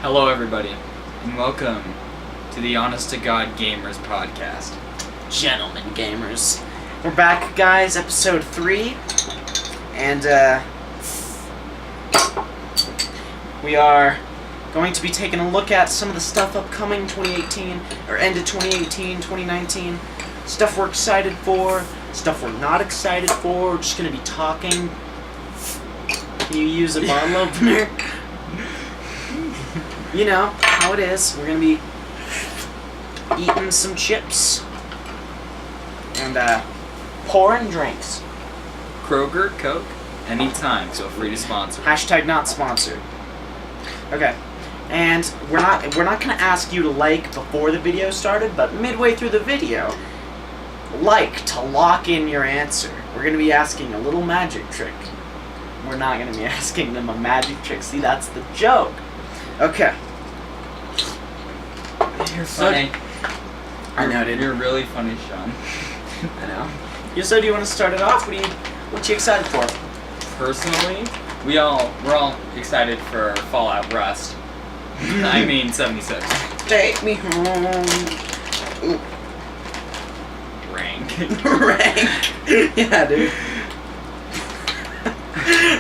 Hello, everybody, and welcome to the Honest to God Gamers podcast. Gentlemen gamers. We're back, guys, episode 3, and we are going to be taking a look at some of the stuff upcoming 2018, or end of 2018, 2019, stuff we're excited for, stuff we're not excited for. We're just going to be talking. Can you use a bottle opener? You know how it is. We're going to be eating some chips and pouring drinks. Kroger, Coke, anytime. Feel free to sponsor. Hashtag not sponsored. Okay, and we're not gonna ask you to like before the video started, but midway through the video, like to lock in your answer. We're gonna be asking a little magic trick. We're not gonna be asking them a magic trick. See, that's the joke. Okay. You're funny. I know, dude. You're really funny, Sean. I know. So, do you want to start it off? What you excited for? Personally, we're all excited for Fallout Rust. I mean 76. Take me home. Ooh. Rank. Rank. Yeah, dude.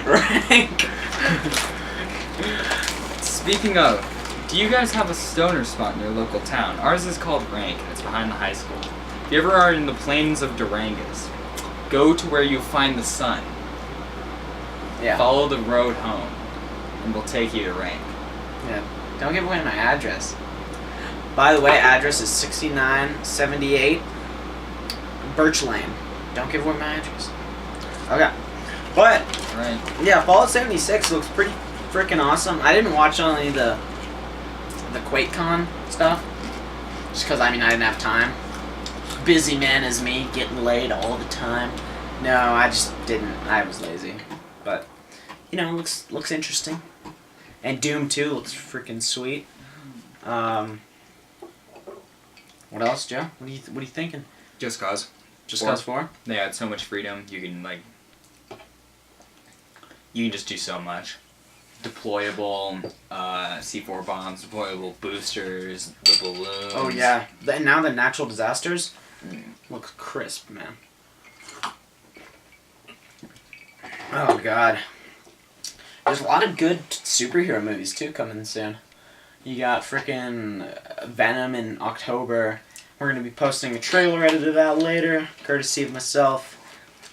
Rank. Speaking of, do you guys have a stoner spot in your local town? Ours is called Rank, and it's behind the high school. If you ever are in the plains of Durangus, go to where you find the sun. Yeah. Follow the road home, and we'll take you to Rank. Yeah. Don't give away my address. By the way, address is 6978 Birch Lane. Don't give away my address. Okay. But, Right. yeah, Fallout 76 looks pretty freaking awesome. I didn't watch any of the QuakeCon stuff, just because, I didn't have time. Busy man as me, getting laid all the time. No, I just didn't. I was lazy. But, looks interesting. And Doom 2 looks freaking sweet. What else, Joe? What are you thinking? Just Cause. Just Cause 4? They had so much freedom. You can just do so much. Deployable C4 bombs, deployable boosters, the balloons. Oh yeah. And now the natural disasters look crisp, man. Oh god. There's a lot of good superhero movies too coming soon. You got frickin' Venom in October. We're gonna be posting a trailer edit of that later, courtesy of myself.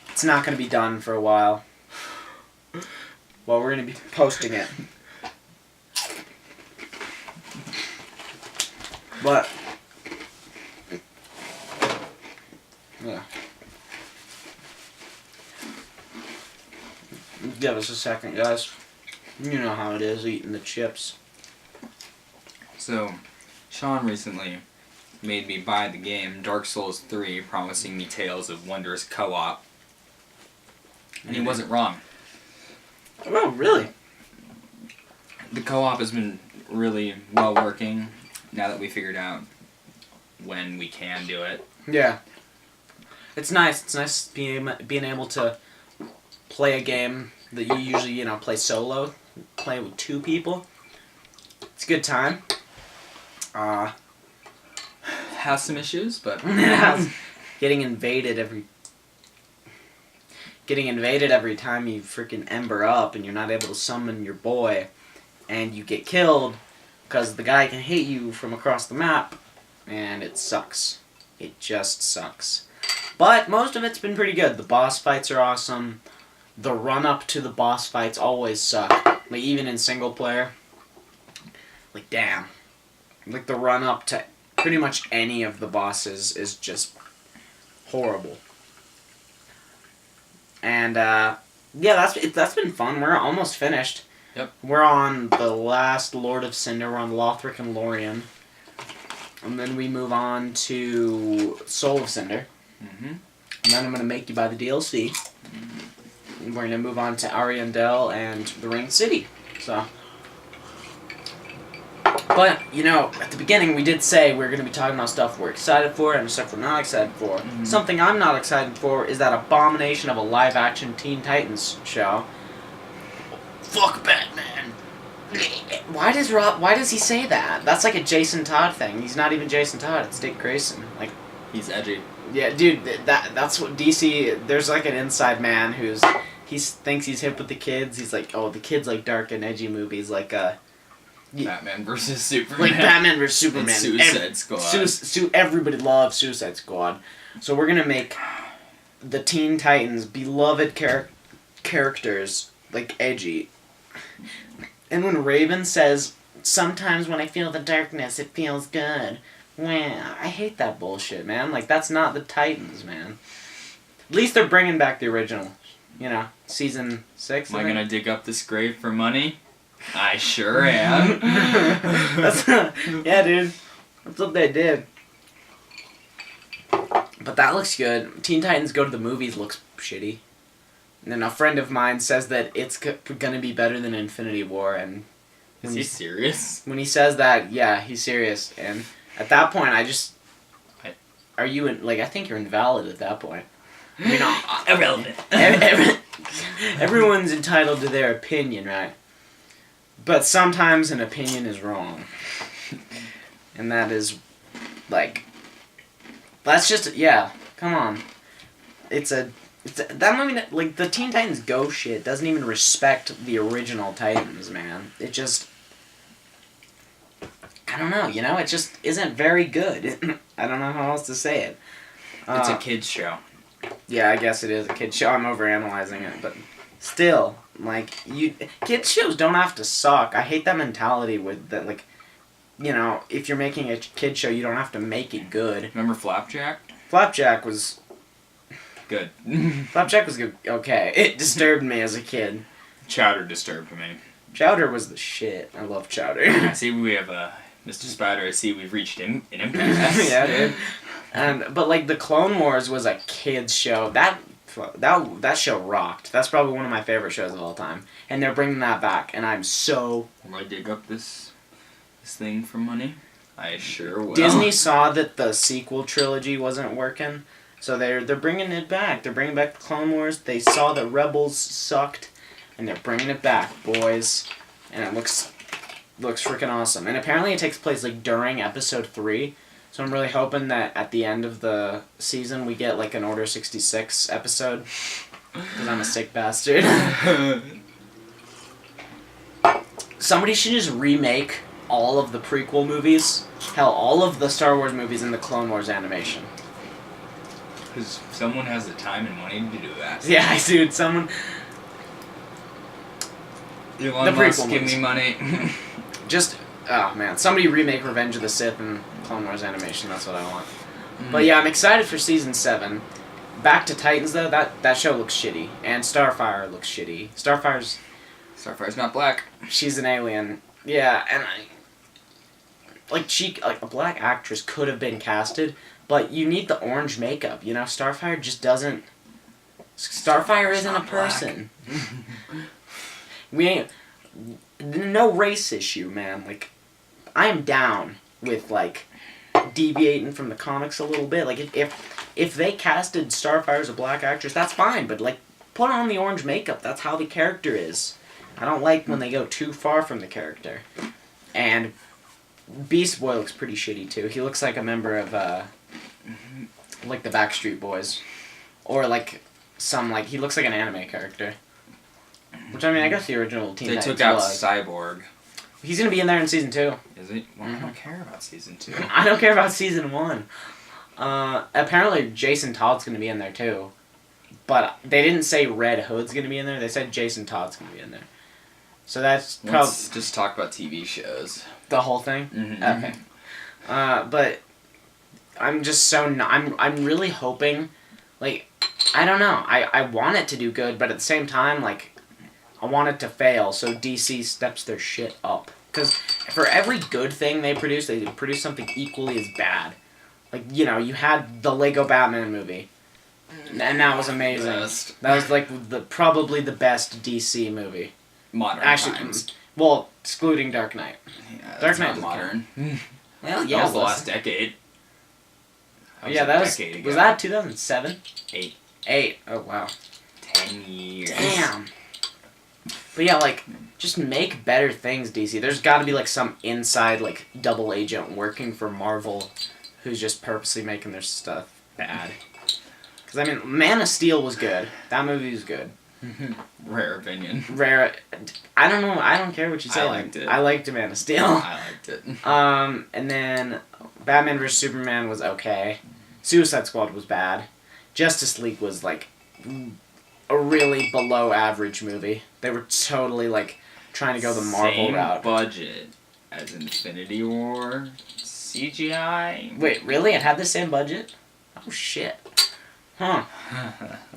It's not gonna be done for a while. Well, we're gonna be posting it. But yeah. Give us a second, guys. You know how it is eating the chips. So, Sean recently made me buy the game Dark Souls 3, promising me Tales of Wondrous co-op. And he wasn't wrong. Oh, really? The co-op has been really well working now that we figured out when we can do it. Yeah. It's nice. It's nice being able to play a game that you usually, play solo. Play with 2 people. It's a good time. Has some issues, but Getting invaded every time you freaking ember up and you're not able to summon your boy and you get killed because the guy can hit you from across the map, and it sucks. It just sucks. But most of it's been pretty good. The boss fights are awesome. The run-up to the boss fights always suck. Even in single player. Damn. The run-up to pretty much any of the bosses is just horrible. And, yeah, that's been fun. We're almost finished. Yep. We're on the last Lord of Cinder. We're on Lothric and Lorien. And then we move on to Soul of Cinder. Mm-hmm. And then I'm going to make you buy the DLC. Mm-hmm. And we're going to move on to Ariandel and the Ring City. So... But, at the beginning we did say we're going to be talking about stuff we're excited for and stuff we're not excited for. Mm-hmm. Something I'm not excited for is that abomination of a live-action Teen Titans show. Fuck Batman. Why does he say that? That's like a Jason Todd thing. He's not even Jason Todd. It's Dick Grayson. Like, He's edgy. yeah, dude. That's what DC. There's like an inside man he thinks he's hip with the kids. He's like, oh, the kids like dark and edgy movies like Batman versus Superman. like Batman vs Superman. And Suicide Squad. Everybody loves Suicide Squad. So we're gonna make the Teen Titans beloved characters like edgy. And when Raven says, "Sometimes when I feel the darkness, it feels good," well, I hate that bullshit, man. Like, that's not the Titans, man. At least they're bringing back the original. You know, season 6. Am I gonna dig up this grave for money? I sure am. Yeah, dude. That's what they did. But that looks good. Teen Titans Go to the Movies looks shitty. And then a friend of mine says that it's gonna be better than Infinity War, and Is he serious? when he says that, yeah, he's serious. And at that point, are you like? I think you're invalid at that point. I mean, Irrelevant. Everyone's entitled to their opinion, right? But sometimes an opinion is wrong, and that is, like, that's just Come on, that movie, like, the Teen Titans Go shit doesn't even respect the original Titans, man. It just, I don't know, it just isn't very good. I don't know how else to say it. It's a kid's show. Yeah, I guess it is a kid's show. I'm overanalyzing it, but still, like, kids shows don't have to suck. I hate that mentality with that, like, if you're making a kid show, you don't have to make it good. Remember Flapjack? Flapjack was Good. Flapjack was good. Okay, it disturbed me as a kid. Chowder disturbed me. Chowder was the shit. I love Chowder. I see we have Mr. Spider. I see we've reached an impasse. Yeah, dude. But like the Clone Wars was a kids show. That show rocked. That's probably one of my favorite shows of all time. And they're bringing that back, and I'm so. Will I dig up this thing for money? I sure will. Disney saw that the sequel trilogy wasn't working, so they're bringing it back. They're bringing back the Clone Wars. They saw that Rebels sucked, and they're bringing it back, boys. And it looks freaking awesome. And apparently it takes place like during Episode 3. So I'm really hoping that at the end of the season we get like an Order 66 episode. Because I'm a sick bastard. Somebody should just remake all of the prequel movies. Hell, all of the Star Wars movies in the Clone Wars animation. Because someone has the time and money to do that. Yeah, dude, someone... Elon Musk, give me money. Just... Oh, man. Somebody remake Revenge of the Sith and Clone Wars animation. That's what I want. But yeah, I'm excited for Season 7. Back to Titans, though. That show looks shitty. And Starfire looks shitty. Starfire's not black. She's an alien. Yeah, and a black actress could have been casted, but you need the orange makeup. Starfire just doesn't... Starfire isn't a person. We ain't... No race issue, man. Like, I am down with, like, deviating from the comics a little bit. Like, if they casted Starfire as a black actress, that's fine, but, like, put on the orange makeup. That's how the character is. I don't like when they go too far from the character. And Beast Boy looks pretty shitty, too. He looks like a member of, like, the Backstreet Boys. Or, like, he looks like an anime character. Which, I mean, I guess the original Teen Titans They took out was. Cyborg. He's gonna be in there in Season 2. Is he? Well, I don't care about Season 2. I don't care about Season 1. Apparently Jason Todd's gonna be in there, too. But they didn't say Red Hood's gonna be in there. They said Jason Todd's gonna be in there. So that's probably... Let's just talk about TV shows. The whole thing? Mm-hmm. Okay. But I'm just so... I'm really hoping... Like, I don't know. I want it to do good, but at the same time, like... I want it to fail, so DC steps their shit up. Because for every good thing they produce something equally as bad. Like, you had the Lego Batman movie. And that was amazing. Best. That was, like, probably the best DC movie. Modern Actually, times. well, excluding Dark Knight. Yeah, Dark that's Knight not was modern. Well, yeah, That was the it last decade. That was... decade ago. Was that 2007? 8. 8. Oh, wow. 10 years. Damn. But yeah, like, just make better things, DC. There's got to be, like, some inside, like, double agent working for Marvel who's just purposely making their stuff bad. Because, I mean, Man of Steel was good. That movie was good. Rare opinion. Rare. I don't know. I don't care what you say. I liked it. I liked Man of Steel. I liked it. And then Batman vs. Superman was okay. Suicide Squad was bad. Justice League was, like, a really below average movie. They were totally, like, trying to go the Marvel Same route. budget as Infinity War. CGI. Wait, really? It had the same budget? Oh, shit. Huh.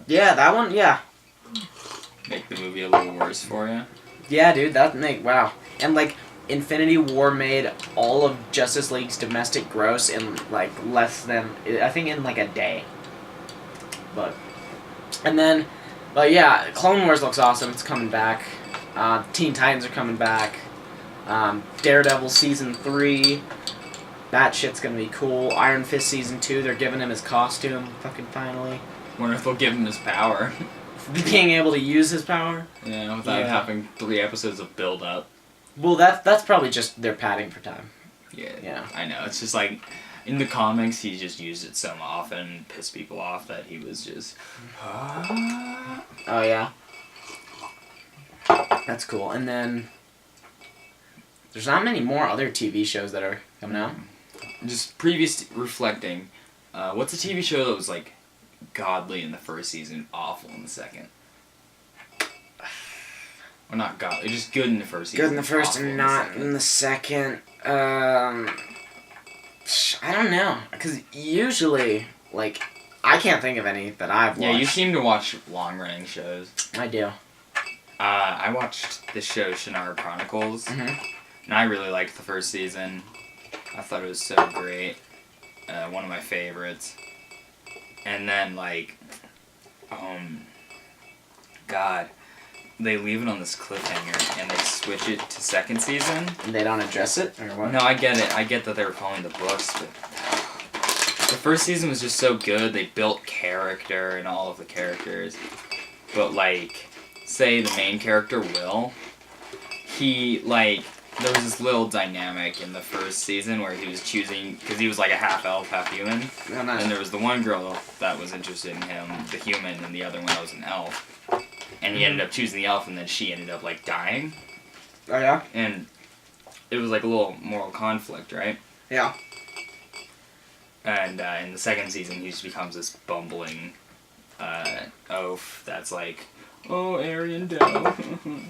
Yeah, that one, yeah. Make the movie a little worse for you. Yeah, dude, wow. And, like, Infinity War made all of Justice League's domestic gross in, like, less than, I think in, like, a day. But yeah, Clone Wars looks awesome. It's coming back. Teen Titans are coming back. Daredevil Season 3. That shit's gonna be cool. Iron Fist Season 2, they're giving him his costume, fucking finally. Wonder if they'll give him his power. Being able to use his power. Yeah, without having 3 episodes of build up. Well, that's probably just their padding for time. Yeah, I know. It's just like, in the comics, he just used it so often, pissed people off that he was just... Oh, yeah. That's cool. And then, there's not many more other TV shows that are coming out. Just reflecting, what's a TV show that was, like, godly in the first season, awful in the second? Or not godly, just good in the first season. Good in the first and not in the second. I don't know. Because usually, like, I can't think of any that I've watched. Yeah, you seem to watch long-running shows. I do. I watched the show Shannara Chronicles, and I really liked the first season. I thought it was so great. One of my favorites. And then, like, God, they leave it on this cliffhanger, and they switch it to second season. And they don't address it, or what? No, I get it. I get that they were following the books, but the first season was just so good. They built character and all of the characters. But, like, say the main character, Will, he, like, there was this little dynamic in the first season where he was choosing, because he was like a half elf, half human. Oh, nice. And there was the one girl that was interested in him, the human, and the other one that was an elf. And he ended up choosing the elf, and then she ended up, like, dying. Oh, yeah? And it was like a little moral conflict, right? Yeah. And in the second season, he just becomes this bumbling oaf that's like, oh, Ariandel.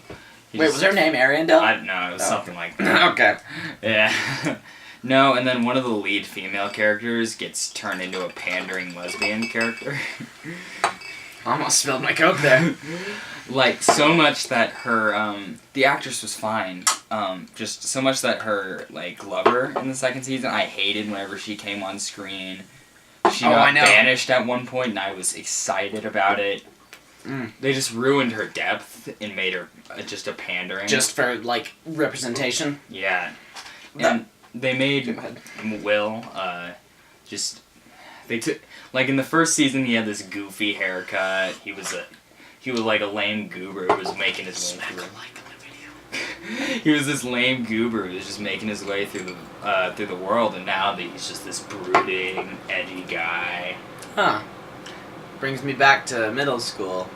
Wait, was her name Ariandel? I don't know, it was something like that. Okay. Yeah. No, and then one of the lead female characters gets turned into a pandering lesbian character. I almost spilled my Coke there. Like, so much that her, the actress was fine, just so much that her, like, lover in the second season, I hated whenever she came on screen. She got banished at one point, and I was excited about it. They just ruined her depth and made her just a pandering. Just for, like, representation? Yeah. And they made Will, just... They took... Like, in the first season, he had this goofy haircut. He was like a lame goober who was making his way through... He was this lame goober who was just making his way through the world, and now he's just this brooding, edgy guy. Huh. Brings me back to middle school.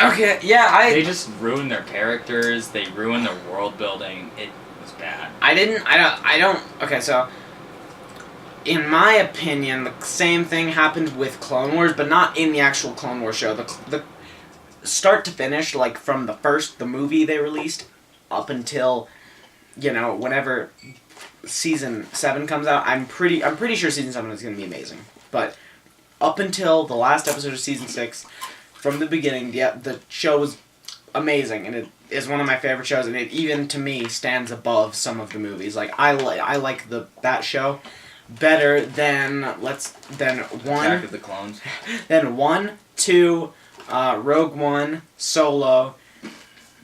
Okay, yeah, They just ruined their characters, they ruined their world building, it was bad. I don't... Okay, so... In my opinion, the same thing happened with Clone Wars, but not in the actual Clone Wars show. The start to finish, like, from the movie they released, up until, you know, whenever Season 7 comes out, I'm pretty sure Season 7 is going to be amazing. But up until the last episode of Season 6, from the beginning, the show was amazing, and it is one of my favorite shows, and it even, to me, stands above some of the movies. Like, I like that show better than Attack of the Clones. Then 1, 2, Rogue One, Solo,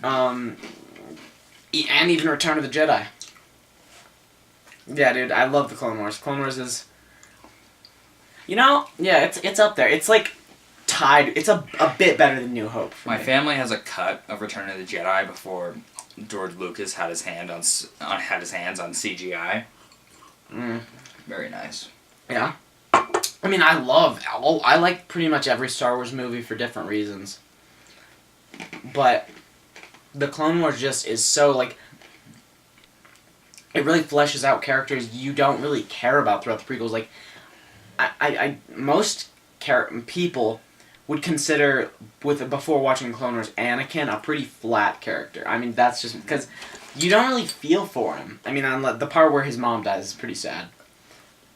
and even Return of the Jedi. Yeah, dude, I love the Clone Wars. Clone Wars is, you know, yeah, it's up there. It's like tied. It's a bit better than New Hope. For My me. family has a cut of Return of the Jedi before George Lucas had his hands on CGI. Very nice. Yeah. I mean, I like pretty much every Star Wars movie for different reasons. But the Clone Wars just is so, like, it really fleshes out characters you don't really care about throughout the prequels. Like, most people would consider, before watching Clone Wars, Anakin a pretty flat character. I mean, that's just because you don't really feel for him. I mean, the part where his mom dies is pretty sad.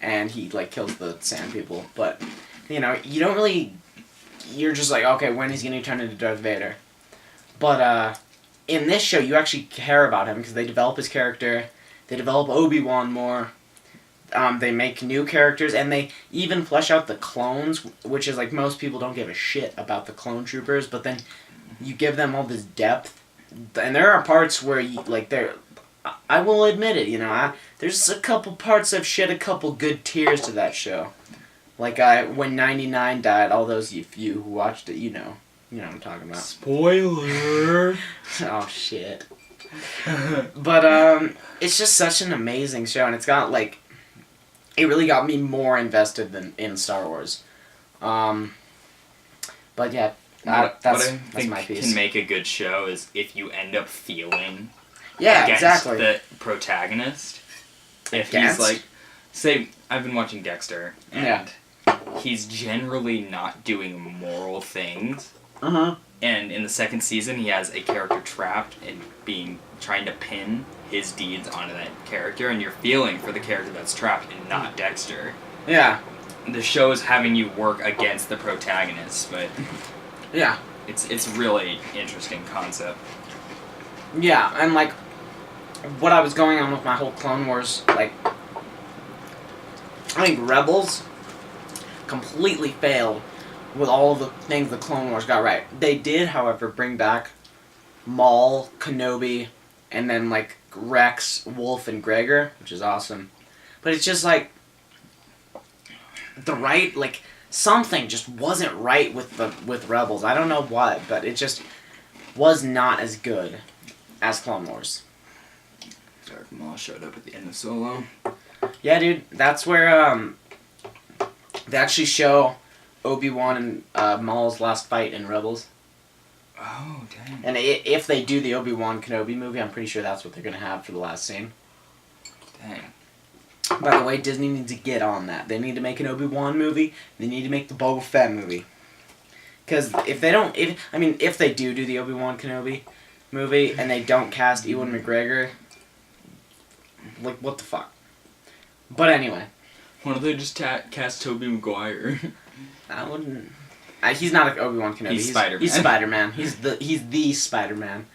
And he, like, kills the sand people. But, you know, you don't really... You're just like, okay, when is he going to turn into Darth Vader? But, in this show, you actually care about him because they develop his character. They develop Obi-Wan more. They make new characters. And they even flesh out the clones, which is, like, most people don't give a shit about the clone troopers. But then you give them all this depth. And there are parts where, they're... I will admit it, you know, there's a couple parts I've shed a couple good tears to that show. Like, when 99 died, all those of you who watched it, you know what I'm talking about. Spoiler! Oh, shit. But, it's just such an amazing show, and it's got, like, it really got me more invested than in Star Wars. But, yeah, that's what I think my piece. can make a good show is if you end up feeling... Yeah, against exactly. the protagonist. If Against? he's like, say, I've been watching Dexter, and he's generally not doing moral things. And in the second season, he has a character trapped and trying to pin his deeds onto that character, and you're feeling for the character that's trapped and not Dexter. Yeah. The show is having you work against the protagonist, but yeah, it's really interesting concept. Yeah, and, like, what I was going on with my whole Clone Wars, like, I think Rebels completely failed with all the things the Clone Wars got right. They did, however, bring back Maul, Kenobi, and then, like, Rex, Wolf, and Gregor, which is awesome. But it's just, like, something just wasn't right with Rebels. I don't know what, but it just was not as good as Clone Wars. Darth Maul showed up at the end of Solo. Yeah, dude, that's where they actually show Obi-Wan and Maul's last fight in Rebels. Oh, dang. And if they do the Obi-Wan Kenobi movie, I'm pretty sure that's what they're gonna have for the last scene. Dang. By the way, Disney needs to get on that. They need to make an Obi-Wan movie. They need to make the Boba Fett movie. Because if they do the Obi-Wan Kenobi movie and they don't cast Ewan McGregor, like, what the fuck? But anyway. Why don't they just cast Tobey Maguire? I wouldn't... he's not Obi-Wan Kenobi. He's Spider-Man. He's Spider-Man. He's the Spider-Man.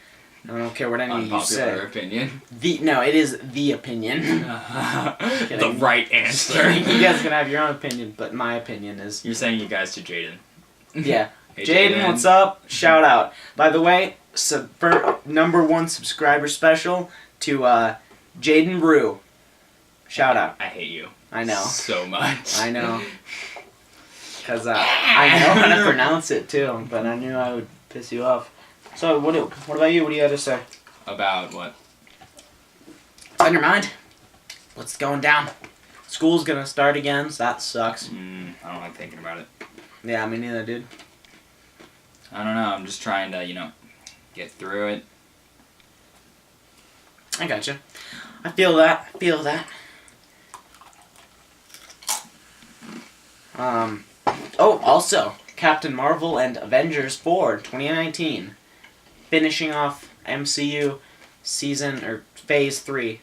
I don't care what any of you say. Unpopular opinion. No, it is the opinion. The right answer. You guys can have your own opinion, but my opinion is... You're saying you guys to Jaden. Yeah. Hey, Jaden, what's up? Shout out. By the way, #1 subscriber special to Jaden Rue. Shout out. I hate you. I know. So much. I know. Because I know how to pronounce it too, but I knew I would piss you off. So what about you? What do you have to say? About what? What's on your mind? What's going down? School's gonna start again, so that sucks. I don't like thinking about it. Yeah, me neither, dude. I don't know. I'm just trying to, get through it. I gotcha. I feel that. Also, Captain Marvel and Avengers 4 2019. Finishing off MCU Phase 3.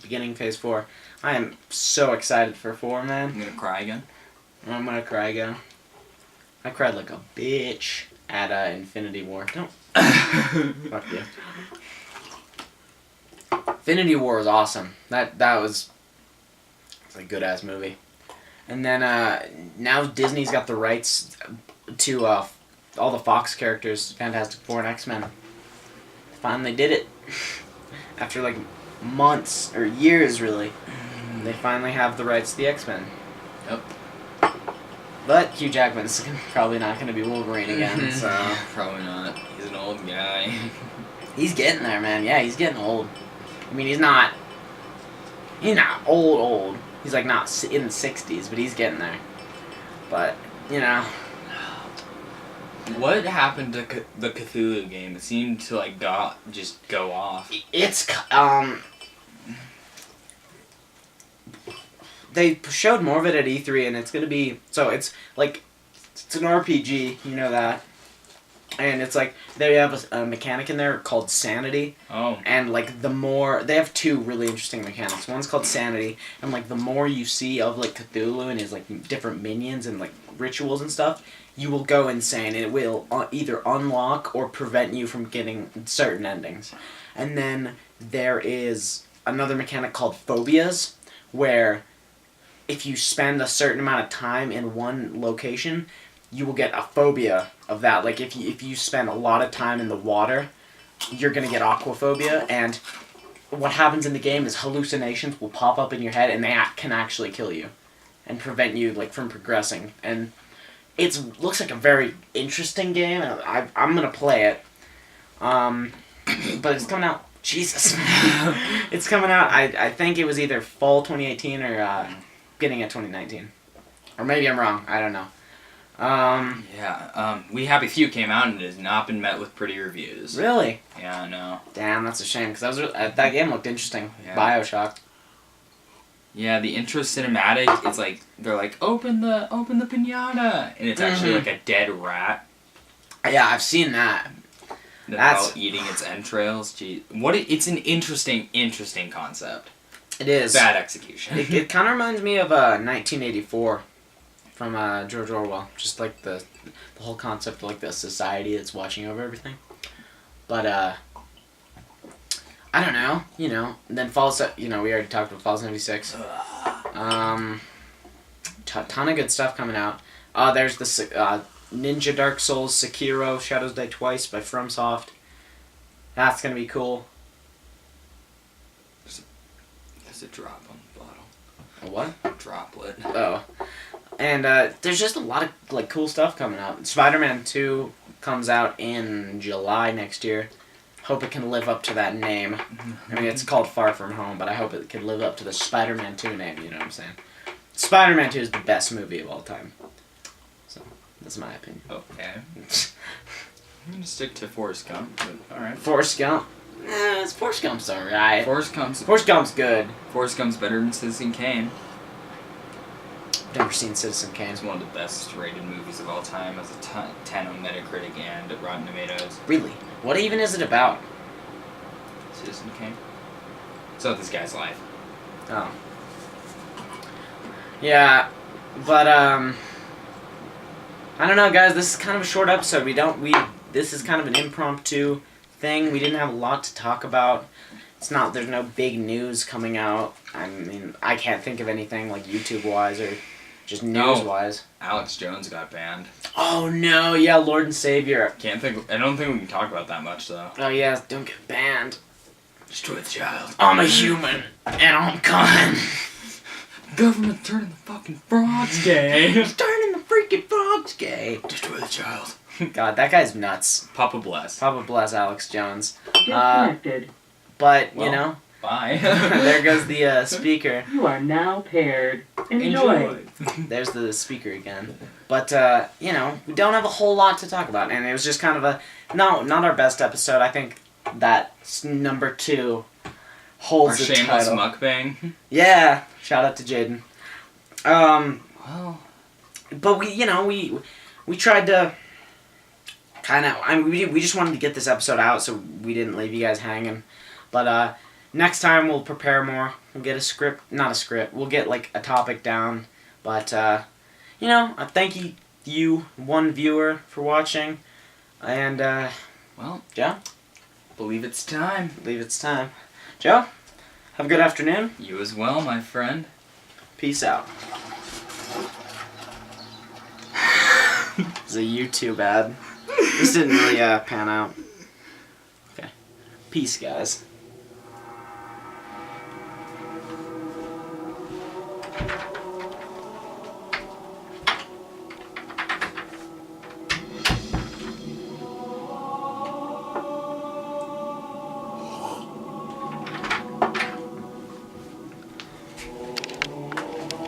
Beginning Phase 4. I am so excited for 4, man. I'm gonna cry again. I'm gonna cry again. I cried like a bitch at Infinity War. Don't. Fuck you. Infinity War was awesome. That was a good ass movie. And then now Disney's got the rights to all the Fox characters, Fantastic Four and X-Men. Finally did it. After like months or years, really. They finally have the rights to the X-Men. Yep. But Hugh Jackman's probably not going to be Wolverine again, so... Probably not. He's an old guy. He's getting there, man. Yeah, he's getting old. I mean, he's not old. He's like not in the 60s, but he's getting there. But, you know... What happened to the Cthulhu game? It seemed to like just go off. It's, they showed more of it at E3, and it's going to be... So, it's, like... It's an RPG, you know that. And it's like, they have a mechanic in there called Sanity. Oh. And, like, the more... They have two really interesting mechanics. One's called Sanity, and, like, the more you see of, like, Cthulhu and his, like, different minions and, like, rituals and stuff, you will go insane. It will either unlock or prevent you from getting certain endings. And then there is another mechanic called Phobias, where if you spend a certain amount of time in one location, you will get a phobia of that. Like, if you spend a lot of time in the water, you're going to get aquaphobia, and what happens in the game is hallucinations will pop up in your head, and they can actually kill you and prevent you, like, from progressing. And it looks like a very interesting game, and I'm going to play it. But it's coming out... Jesus. It's coming out, I think it was either fall 2018 or beginning of 2019. Or maybe I'm wrong. I don't know. We Happy Few came out and it has not been met with pretty reviews. Really? Yeah, I know. Damn, that's a shame, because that game looked interesting. Yeah. BioShock. Yeah, the intro cinematic is like, they're like, open the pinata! And it's actually like a dead rat. Yeah, I've seen that. That's while eating its entrails. Gee, it's an interesting concept. It is. Bad execution. It kind of reminds me of 1984 from George Orwell. Just like the whole concept of like the society that's watching over everything. But I don't know. You know. And then Fallout. We already talked about Fallout 76. Ton of good stuff coming out. There's the Ninja Dark Souls, Sekiro, Shadows Die Twice by FromSoft. That's gonna be cool. There's a drop on the bottle. A what? A droplet. Oh. And there's just a lot of like cool stuff coming out. Spider-Man 2 comes out in July next year. Hope it can live up to that name. I mean, it's called Far From Home, but I hope it can live up to the Spider-Man 2 name, you know what I'm saying? Spider-Man 2 is the best movie of all time. So, that's my opinion. Okay. I'm gonna stick to Forrest Gump, but alright. Forrest Gump? Forrest Gump's alright. Forrest Gump's good. Forrest Gump's better than Citizen Kane. Never seen Citizen Kane. It's one of the best rated movies of all time. Has a 10 on Metacritic and Rotten Tomatoes. Really? What even is it about? Citizen Kane. It's about this guy's life. Oh. Yeah, but I don't know, guys. This is kind of a short episode. This is kind of an impromptu thing. We didn't have a lot to talk about. There's no big news coming out. I mean, I can't think of anything like YouTube-wise or just news-wise. Alex Jones got banned. Oh no, yeah, Lord and Savior. I don't think we can talk about that much though. Oh yeah, don't get banned. Destroy the child. I'm a human, and I'm coming. Government turning the fucking frogs gay. Turning the freaking frogs gay. Destroy the child. God, that guy's nuts. Papa bless. Papa bless Alex Jones. Disconnected. But, Well, you know. Bye. There goes the speaker. You are now paired. Enjoy. There's the speaker again. But, we don't have a whole lot to talk about. And it was just kind of not our best episode. I think that number 2 holds Our the shameless title. mukbang. Yeah. Shout out to Jaden. Well. But we tried to kind of... I mean, we just wanted to get this episode out so we didn't leave you guys hanging. But, next time we'll prepare more. We'll get not a script. We'll get, like, a topic down. But, I thank you, one viewer, for watching. And, Well, Joe? believe it's time. Joe, have a good afternoon. You as well, my friend. Peace out. It's a YouTube ad. This didn't really, pan out. Okay. Peace, guys.